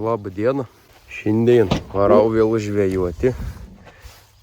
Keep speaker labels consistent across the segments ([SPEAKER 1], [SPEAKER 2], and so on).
[SPEAKER 1] Labą dieną. Šiandien varau vėl žvejoti.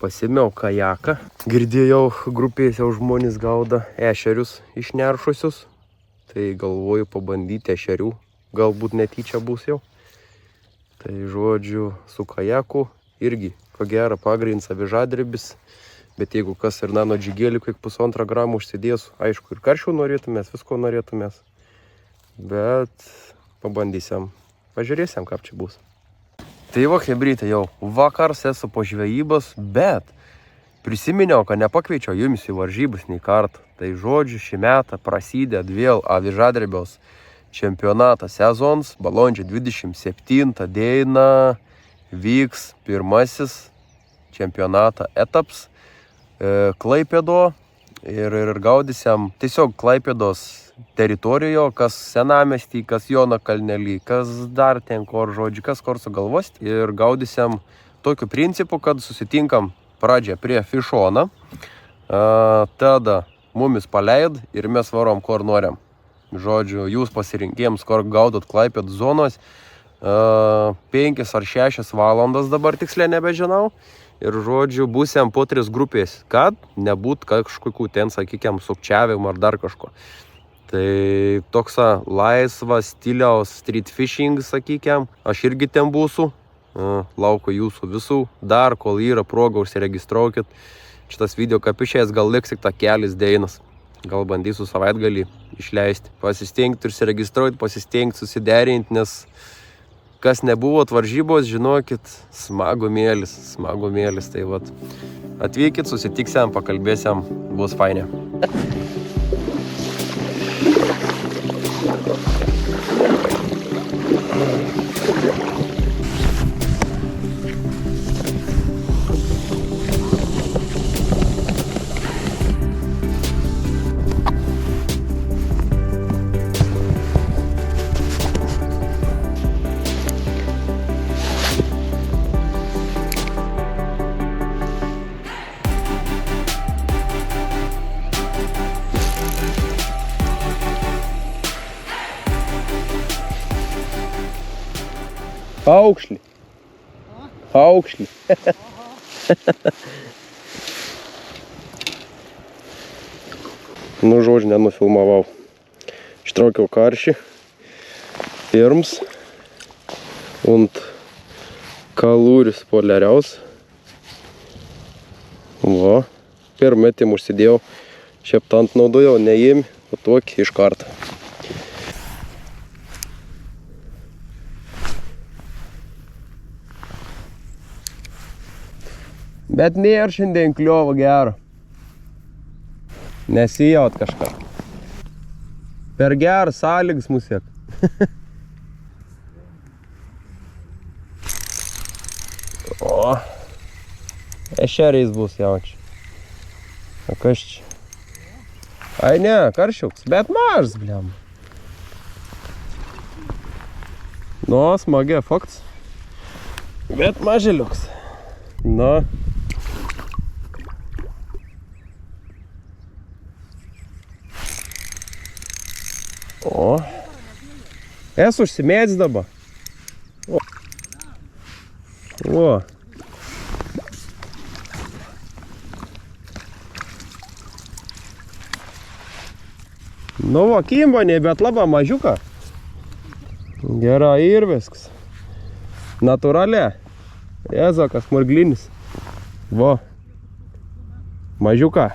[SPEAKER 1] Pasimiau kajaką. Girdėjau, grupėse žmonės gauda ešerius išneršusius. Tai galvoju pabandyti ešerių. Galbūt netyčia bus jau. Tai žodžiu, su kajaku irgi, ko gero, pagrinds avižadrebis. Bet jeigu kas ir nano džigėlį, kiek 1,5 gramų užsidėsiu, aišku, ir karšių norėtumės, visko norėtumės. Bet pabandysim, pažiūrėsim, kaip čia bus. Tai va, hebrytė, jau vakars esu po žvejybos, bet prisiminiau, kad nepakviečiau jums į varžybas nei kartą. Tai žodžiu, šį metą prasideda vėl avižadrebiaus čempionato sezonas. Balandžio 27 dieną vyks pirmasis čempionato etapas Klaipėdo ir gaudysiam tiesiog Klaipėdos teritorijoje, kas Senamiestį, kas Jono kalnelį, kas dar ten kur žodžiu, kas kur sugalvosit. Ir gaudysiam tokiu principu, kad susitinkam pradžią prie fišoną, tada mumis paleid ir mes varom kur norim. Žodžiu, jūs pasirinkėjams, kur gaudot Klaipėdos zonos, 5 ar 6 valandas dabar tiksliai nebežinau. Ir žodžiu, būsiam po 3 grupės, kad nebūt kažkokių ten, sakykiam, sukčiavimų ar dar kažko. Tai toks laisvas stiliaus street fishing, sakykiam, aš irgi ten būsiu, lauko jūsų visų, dar kol yra proga užsiregistruokit. Šitas video kapišės gal liks tik ta kelias dienas, gal bandysiu savaitgalį išleisti. Pasistengti užsiregistruoti, pasistengti susiderinti, nes kas nebuvo varžybos, žinokit, smagumėlis, tai vat. Atvykit, susitiksiam, pakalbėsiam, bus fainė. Aukšlį. Aukšlį. Nu, žodžiu, nenufilmavau. Ištraukiau karšį. Pirms. Und kalūris poliariaus. Va. Per metim užsidėjau. Šieptant naudojau, neėmė, o tokį iš karto. Bet nėra šiandien kliuvo gero. Nesijaut kažką. Per geras sąlygas mūsėk. O, ešeriais bus jaučiai. O kas čia? Ai ne, karšiuks, bet mažas, bliam. Nu, smagia, faktas. Bet maželiuks. Nu. O, esu užsimėdęs dabar. O. Nu, va, kimbonė, bet labai mažiuką. Gerai ir viskas. Natūraliai. Ezokas murglinis. Va. Mažiuką.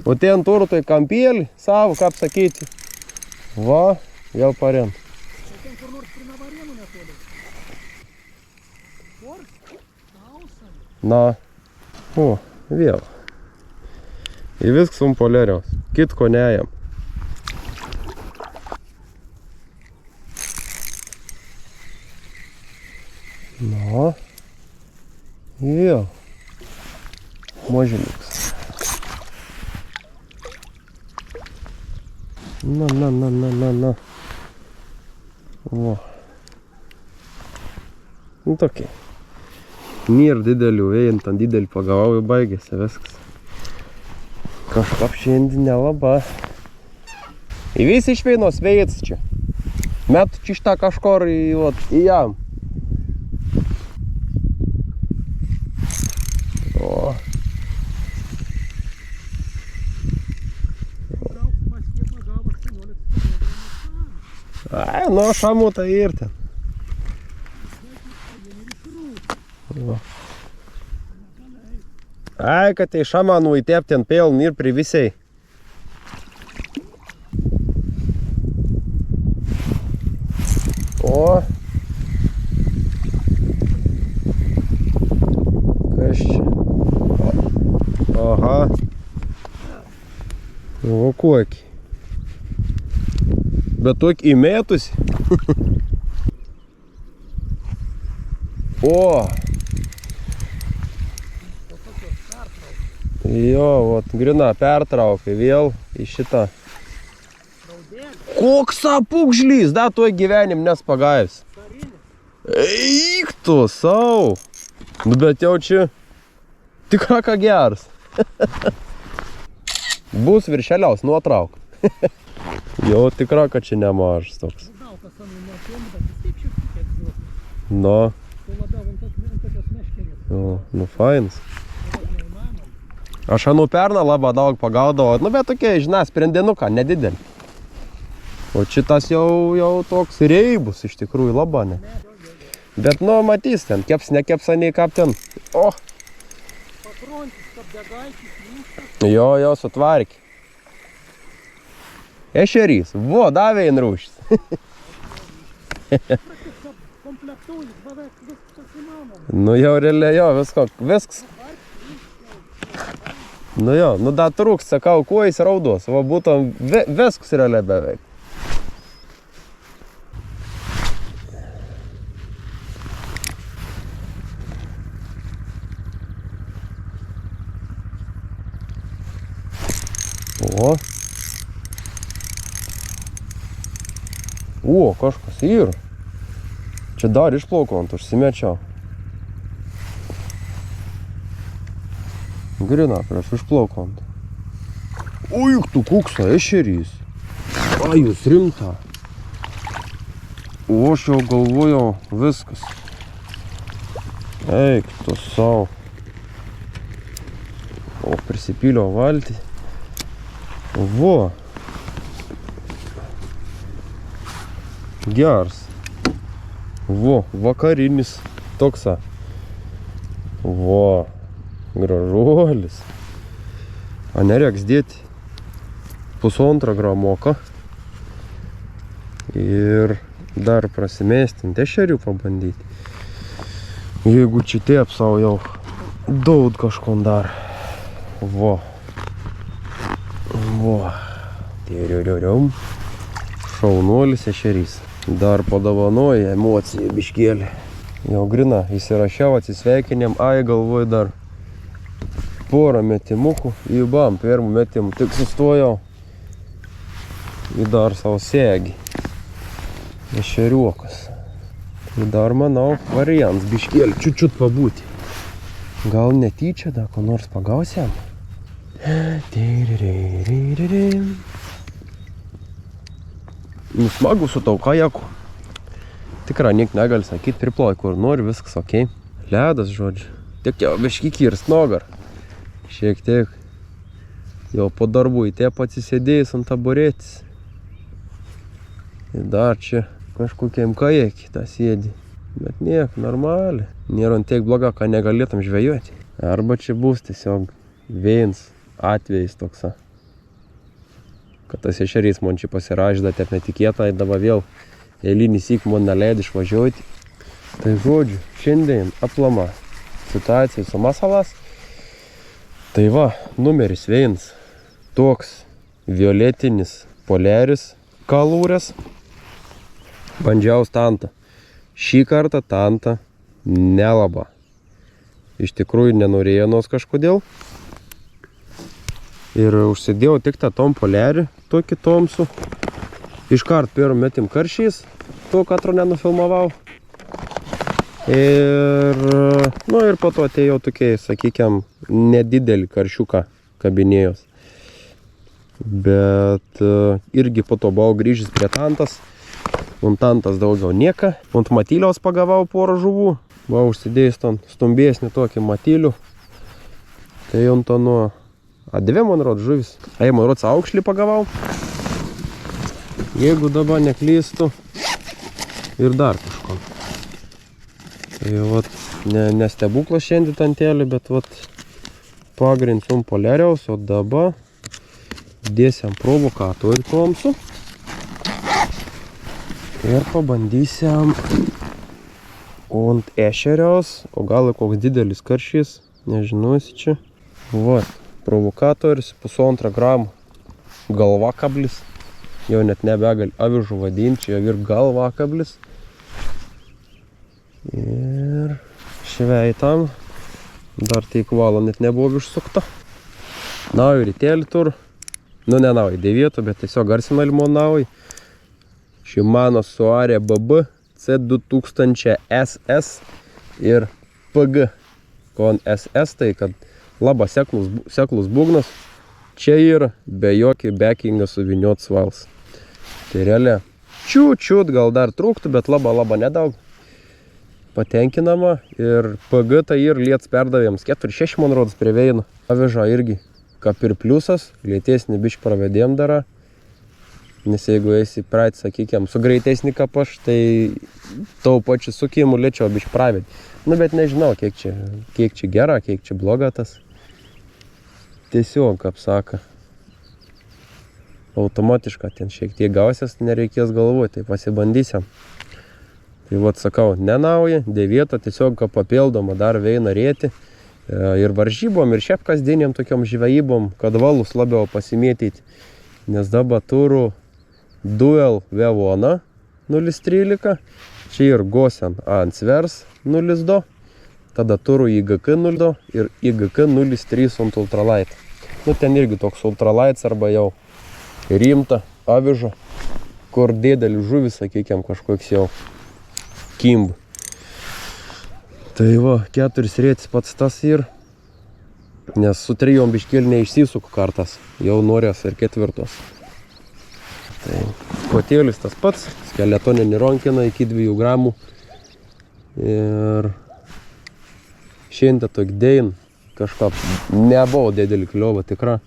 [SPEAKER 1] O ten turiu tai kampėlį savo, kaip sakyti. Va, vėl parem.
[SPEAKER 2] O ten kur nors prie Navarėnų netoli? Kur?
[SPEAKER 1] Na. O, vėl. Ir viskas poliariaus. Kitko nejam. Na. Vėl. Maželiuks. Na. O. Nu tokie. Nėra didelių, ėjant ant didelį pagavau ir baigėsi viskas. Kažkap šiandien nelabai. I vis išveino sveic čia. Metu čištą kažkur į jam. O. Ai, nu, šamų tai ir ten. Ai, kad tai šamanų įtepti ant peln ir prie visiai. O. Kas čia? Aha. O, kokį. Bet tokį įmėtusi. O. Jo, vat, grina pertraukai vėl į šitą. Koks apūkžlys, da, tuo gyvenim nespagavęs. Eik tu, sau. Nu, bet jau čia tikra ką geras. Bus viršeliaus, nuotrauk. Jau tikra, kad čia nemažas toks. Nu. Nu, fainas. Aš anu perną labai daug pagaudavo, nu bet tokie, žinai, sprendinuką, nedidelį. O šitas jau toks reibus, iš tikrųjų, labai ne. Bet, nu, matys ten, keps, nekeps, nei kap ten. O! Jo, sutvarkė. Ešerys, vo, davė in rūšis. Nu jau realiai, jo, viskas. Nu jo, nu da trūks, sakau, kuo jis raudos, va būtų viskas realiai beveik. O, kažkas yra. Čia dar išplaukau ant, užsimečiau. Grina, prieš išplaukau ant. Ui, tu kuksa, ešerys. Ai, jūs rimta. O, aš jau galvojau, viskas. Eik, tu sau. O, prisipyliau valtį. Vo. Geras. Vo, vakarinis toksa. Vo, gražuolis. A nereiks dėti 1,5 gramoka. Ir dar prasimėstinti ešerių pabandyti. Jeigu čia taip savo jau daug kažkon dar. Vo. Vo. Tiriuriurium. Šaunuolis ešerys. Dar padavanoja emocijų biškėlį. Jau grina, įsirašiau, atsisveikinėm. Ai, galvoju dar porą metimukų. Įbam, pirmų metimų. Tik sustojau. Ir dar savo sėgi. Ešeriuokas. Ir dar, manau, variants biškėlį. Čiučiut pabūti. Gal netyčia, da, ko nors pagausiam? Nu, smagu su tau kajaku. Tikra, niek negali sakyti, priploji kur nori, viskas ok. Ledas, žodžiu. Tik jau biškį kirst nogar. Šiek tiek. Jau po darbų į tiep atsisėdėjus ant taburetis. Ir dar čia kažkokiam kajekį tą sėdi. Bet niek, normaliai. Nėra tiek bloga, ką negalėtum žvejoti. Arba čia bus tiesiog vienas atvejis toksa. Kad tas ešerys man čia pasiražda, taip netikėta, ir dabar vėl eilinį syk man neleid išvažiuoti. Tai žodžiu, šiandien aplama situacija su masalas. Tai va, numeris 1. Toks violetinis poleris kalūrės. Bandžiau tantą. Šį kartą tantą nelaba. Iš tikrųjų nenorėjo nors kažkodėl. Ir užsidėjau tik tą tom polerį, tokį tomsų. Iškart pirmą metim karšys, to katro nenufilmavau. Ir, nu ir po to atėjau tokiai, sakykiam, nedidelį karšiuką kabinėjos. Bet irgi po to buvau grįžęs prie tantas. Ant tantas daugiau nieka. Ant matyliaus pagavau porą žuvų. Buvau užsidėjęs ant stumbėsnį tokį matylių. Tai ant to nuo A2 man rod žuvis. Man rods aukšlį pagavau. Jeigu dabar neklystu. Ir dar kažko. Tai vat, ne stebuklas šiandien tantėlį, bet vat pagrinsim poliariaus, o dabar dėsiam provokatorių tomsu. Ir pabandysiam ant ešeriaus, o gal koks didelis karšys, nežinosi čia. Vat, provokatorius, 1,5 gramų galvakablis. Jau net nebegali avižų vadinti, jau ir galvakablis. Ir šveitam. Dar tai kvala net nebuvo išsukta. Nauji rytelį tur. Nu, ne nauji, 9, bet tiesiog garsina limonauji. Shimano Soare BB C2000 SS ir PG. Kon SS tai, kad laba seklus būgnas. Čia yra be jokį backingą suviniot svals. Tai realiai čiut gal dar trūktų, bet laba nedaug. Patenkinama ir PG tai ir liets perdavėms 4-6 man rodos prie veino. Aviža irgi kaip ir pliusas, lėtesnį biškį pravedėm darą. Nes jeigu esi praeit, sakykime, su greitesnį kaip aš, tai tau pačiu sukimu lėčiau biškį pravedė. Nu, bet nežinau, kiek čia gera, kiek čia bloga tas. Tiesiog, kaip saka, automatiška ten šiek tiek gausias, nereikės galvoti, tai pasibandysiam. Tai vat sakau, nenauja, 9, tiesiog kaip papildoma dar veina rėti. Ir varžybom, ir šiaip kasdieniam tokiom žvejybom, kad valus labiau pasimėtyti. Nes dabar turiu Duel V1 0.13, čia ir Gosen Ansvers 0.2, tada turiu IGK 0.2 ir IGK 0.3 ant ultralight. Nu, ten irgi toks ultralights arba jau rimta aviža, kur dėdėlis žuvis, sakykime, kažkoks jau kimb. Tai va, 4 rėtis pats tas ir, nes su 3 biškėlį neišsisuku kartas, jau norės ir 4. Tai kotėlis tas pats, skeletoninį ronkiną iki 2 gramų. Ir šiandien tokį dėin kažką nebuvo dėdelį kliovą tikra.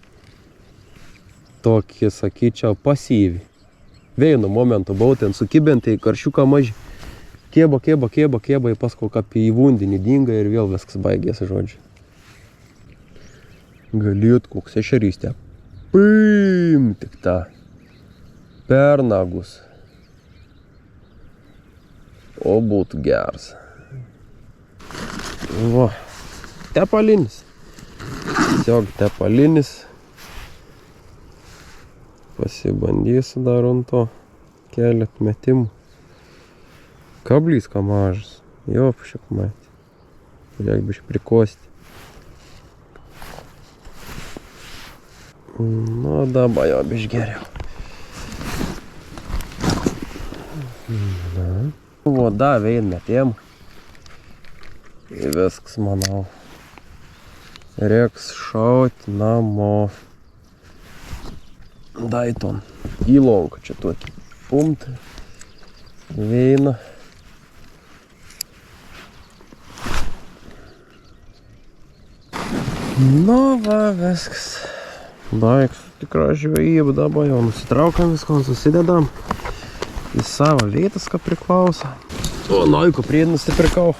[SPEAKER 1] Tokį, sakyčiau, pasyvi. Vienu momentu buvau ten sukibinti į karšiuką mažį. Kėba, ir paskui kaip į vundinį dinga ir vėl viskas baigėsi, žodžiu. Galėt koks ešerystė. Pim, tik tą. Per nagus. O būtų geras. Va, tepalinis. Tiesiog tepalinis. Pasibandysiu dar ant to keletą metimų. Kablys ką mažas. Jo, šiek matė. Reik biškai prikosti. Nu, dabar jo biškai geriau. Voda vein metėm. Ir viskas, manau. Reiks šauti namo. Daiton. Į lauką čia tokį pumptą. Veina. Nu, va, viskas. Daiks, tikra žvejyba, dabar jau nusitraukiam viską, susidedam į savo vietas, ką priklauso. O, naiko priedinus nusipirkau.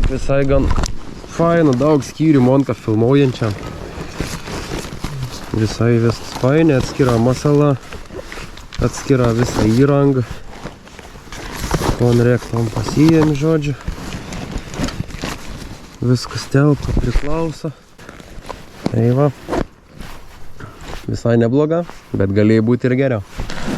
[SPEAKER 1] Visai gan faina, daug skyrių monka filmuojančiam. Visai viskas fainė, atskira masala, atskira visą įrangą. Konrektom pasijėmi, žodžiu. Viskas telpa, priklauso. Tai va. Visai nebloga, bet galėjo būti ir geriau.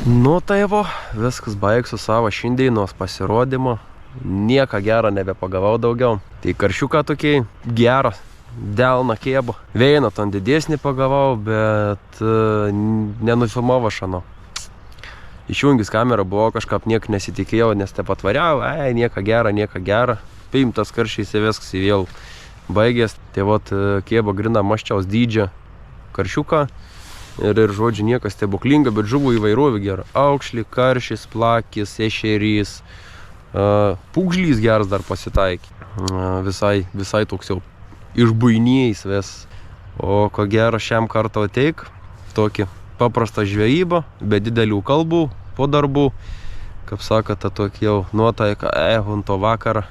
[SPEAKER 1] Nu tai va, viskas baigsiu savo šiandienos pasirodymą. Nieko gero nebepagavau daugiau. Tai karšiuką tokiai geras. Delna kėbo. Veiną ton didesnį pagavau, bet nenufilmavo šano. Išjungis kamerą buvo, kažkaip nieko nesitikėjau, nes te patvariau, nieko gera. Paimtas karšiais ir viskas į vėl baigės. Tai vat kėbo grina maščiaus dydžio karšiuką. Ir žodžiu, niekas stebuklinga, bet žuvų įvairovė gera. Aukšlį, karšis, plakis, ešerys, pūgžlys geras dar pasitaikė. Visai toks jau išbuinėjais ves. O ko gero šiam kartą ateik, tokį paprastą žvejybą, be didelių kalbų, po darbų. Kaip sakota, tokį jau nuotaiką, hunto vakarą.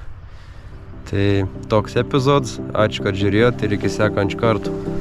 [SPEAKER 1] Tai toks epizodas. Ačiū, kad žiūrėjot ir iki sekančių kartų.